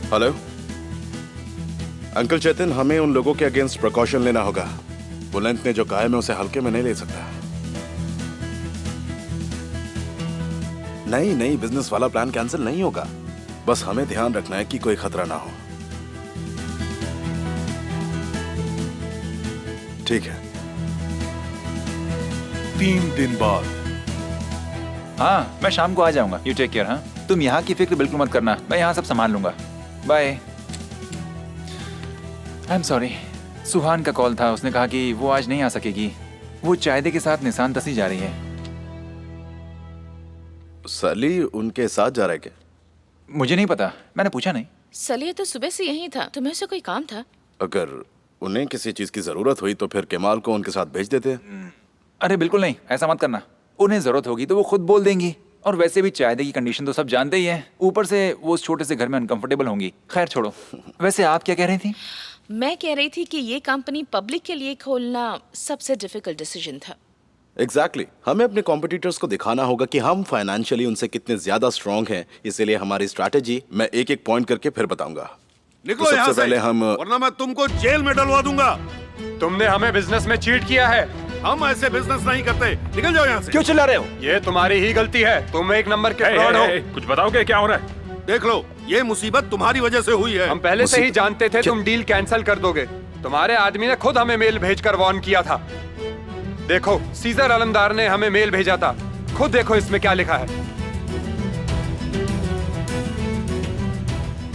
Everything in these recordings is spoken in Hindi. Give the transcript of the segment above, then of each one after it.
हेलो अंकल चेतन, हमें उन लोगों के अगेंस्ट प्रिकॉशन लेना होगा। बुलंद ने जो कहा है मैं उसे हल्के में नहीं ले सकता। नहीं नहीं, बिजनेस वाला प्लान कैंसिल नहीं होगा। बस हमें ध्यान रखना है कि कोई खतरा ना हो। ठीक है। 3 दिन बाद। हाँ, मैं शाम को आ जाऊंगा। You take care. हाँ, तुम यहाँ की फिक्र बिल्कुल मत करना, मैं यहाँ सब संभाल लूंगा। बाय। आई एम सॉरी, सुहान का कॉल था, उसने कहा कि वो आज नहीं आ सकेगी। वो चायदे के साथ निशान तसी जा रही है। सली उनके साथ जा रहा है क्या? मुझे नहीं पता, मैंने पूछा नहीं। सली तो सुबह से यहीं था, तुम्हें उससे कोई काम था? अगर उन्हें किसी चीज की जरूरत हुई तो फिर केमाल को उनके साथ भेज देते। अरे बिल्कुल नहीं, ऐसा मत करना। उन्हें जरूरत होगी तो वो खुद बोल देंगी, और वैसे भी चायदे की कंडीशन तो सब जानते ही हैं। ऊपर से वो उस छोटे से घर में अनकंफर्टेबल होंगी। खैर छोड़ो। वैसे आप क्या कह रही थी? मैं कह रही थी कि ये कंपनी पब्लिक के लिए खोलना सबसे डिफिकल्ट डिसीजन था। एग्जैक्टली हमें अपने कॉम्पिटिटर्स को दिखाना होगा कि हम फाइनेंशियली उनसे कितने ज्यादा स्ट्रांग हैं। इसीलिए हमारी स्ट्रैटेजी मैं एक एक पॉइंट करके फिर बताऊंगा। निकलो यहाँ से, पहले हम वरना मैं तुमको जेल में डलवा दूंगा। तुमने हमें बिजनेस में चीट किया है। हम ऐसे बिजनेस नहीं करते। निकल जाओ यहाँ से। क्यों चिल्ला रहे हो? ये तुम्हारी ही गलती है, तुम एक नंबर के फ्रॉड हो। कुछ बताओगे क्या हो रहा है? देख लो, ये मुसीबत तुम्हारी वजह से हुई है। हम पहले से ही जानते थे तुम डील कैंसिल कर दोगे। तुम्हारे आदमी ने खुद हमें मेल भेजकर वार्न किया था। देखो, सीजर अलमदार ने हमें मेल भेजा था। खुद देखो इसमें क्या लिखा है।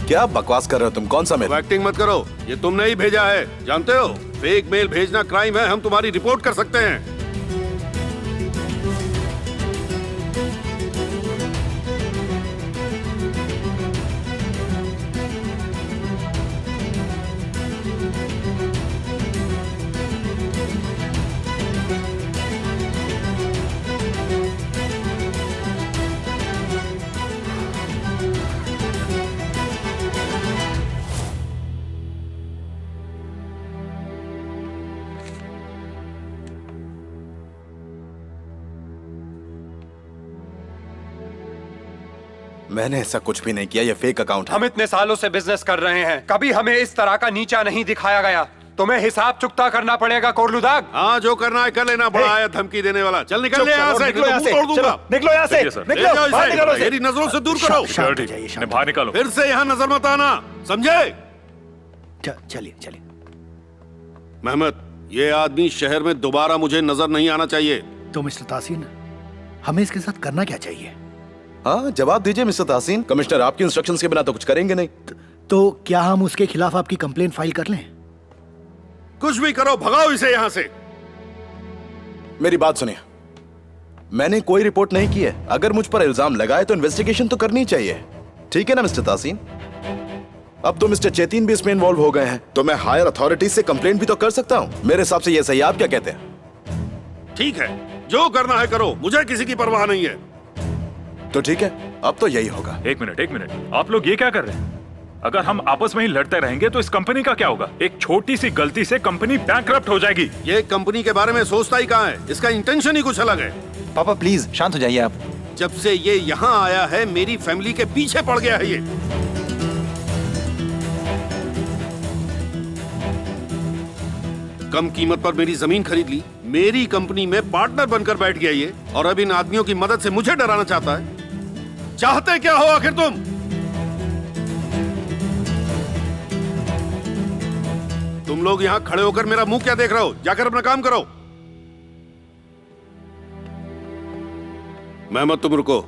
क्या बकवास कर रहे हो तुम? कौन सा मेल? एक्टिंग मत करो, ये तुमने ही भेजा है। जानते हो, फेक मेल भेजना क्राइम है। हम तुम्हारी रिपोर्ट कर सकते हैं। मैंने ऐसा कुछ भी नहीं किया, ये फेक अकाउंट है। हम इतने सालों से बिजनेस कर रहे हैं, कभी हमें इस तरह का नीचा नहीं दिखाया गया। तुम्हें हिसाब चुकता करना पड़ेगा कोरलुदाग। हाँ, जो करना है कर लेना। बड़ा आया धमकी देने वाला। चल निकल यहाँ से, निकलो यहाँ से, तोड़ दूंगा। निकलो यहाँ से, निकलो, बाहर निकलो से। मेरी नजरों से दूर करो। बाहर निकालो। फिर से यहाँ नजर मत आना, समझे? चलिए चलिए। मेहमद, ये आदमी शहर में दोबारा मुझे नजर नहीं आना चाहिए। तो मिस्टर तासीन, हमें इसके साथ करना क्या चाहिए? हाँ, जवाब दीजिए मिस्टर तासीन। कमिश्नर आपकी इंस्ट्रक्शंस के बिना तो कुछ करेंगे नहीं। तो क्या हम उसके खिलाफ आपकी कंप्लेंट फाइल कर लें? कुछ भी करो, भगाओ इसे यहाँ से। मेरी बात सुनिए, मैंने कोई रिपोर्ट नहीं की है। अगर मुझ पर इल्जाम लगाए तो इन्वेस्टिगेशन तो करनी चाहिए, ठीक है ना मिस्टर तासीन? अब तो मिस्टर चेतिन भी इसमें इन्वॉल्व हो गए हैं, तो मैं हायर अथॉरिटी से कंप्लेंट भी तो कर सकता हूँ। मेरे हिसाब से ये सही। आप क्या कहते हैं? ठीक है, जो करना है करो, मुझे किसी की परवाह नहीं है। तो ठीक है, अब तो यही होगा। एक मिनट, आप लोग ये क्या कर रहे हैं? अगर हम आपस में ही लड़ते रहेंगे तो इस कंपनी का क्या होगा? एक छोटी सी गलती से कंपनी बैंकरप्ट हो जाएगी। ये कंपनी के बारे में सोचता ही कहाँ है? इसका इंटेंशन ही कुछ अलग है। पापा प्लीज शांत हो जाइए आप। जब से ये यहाँ आया है, मेरी फैमिली के पीछे पड़ गया है ये। कम कीमत पर मेरी जमीन खरीद ली, मेरी कंपनी में पार्टनर बनकर बैठ गया ये, और अब इन आदमियों की मदद से मुझे डराना चाहता है। चाहते क्या हो आखिर तुम? तुम लोग यहाँ खड़े होकर मेरा मुंह क्या देख रहे हो? जाकर अपना काम करो। मेहमद, तुम रुको।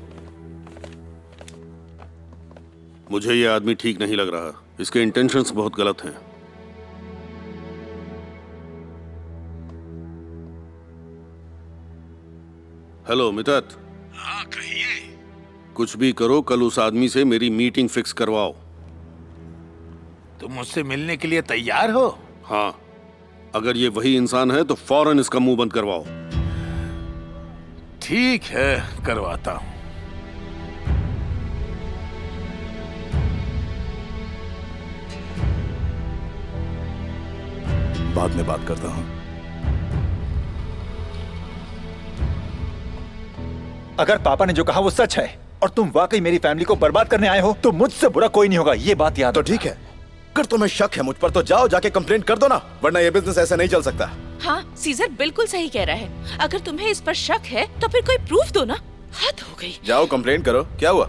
मुझे ये आदमी ठीक नहीं लग रहा। इसके इंटेंशंस बहुत गलत हैं। हेलो मितत। हाँ कहिए। कुछ भी करो, कल उस आदमी से मेरी मीटिंग फिक्स करवाओ। तुम मुझसे मिलने के लिए तैयार हो? हाँ, अगर ये वही इंसान है तो फौरन इसका मुंह बंद करवाओ। ठीक है, करवाता हूं। बाद में बात करता हूँ। अगर पापा ने जो कहा वो सच है और तुम वाकई मेरी फैमिली को बर्बाद करने आए हो तो मुझसे बुरा कोई नहीं होगा, ये बात याद तो रखना। ठीक है, अगर तुम्हें शक है मुझ पर तो जाओ जाके कंप्लेंट कर दो ना, वरना ये बिजनेस ऐसे नहीं चल सकता। हाँ, सीजर बिल्कुल सही कह रहा है। अगर तुम्हें इस पर शक है तो फिर कोई प्रूफ दो ना। हद हो गई। जाओ कंप्लेंट करो, क्या हुआ?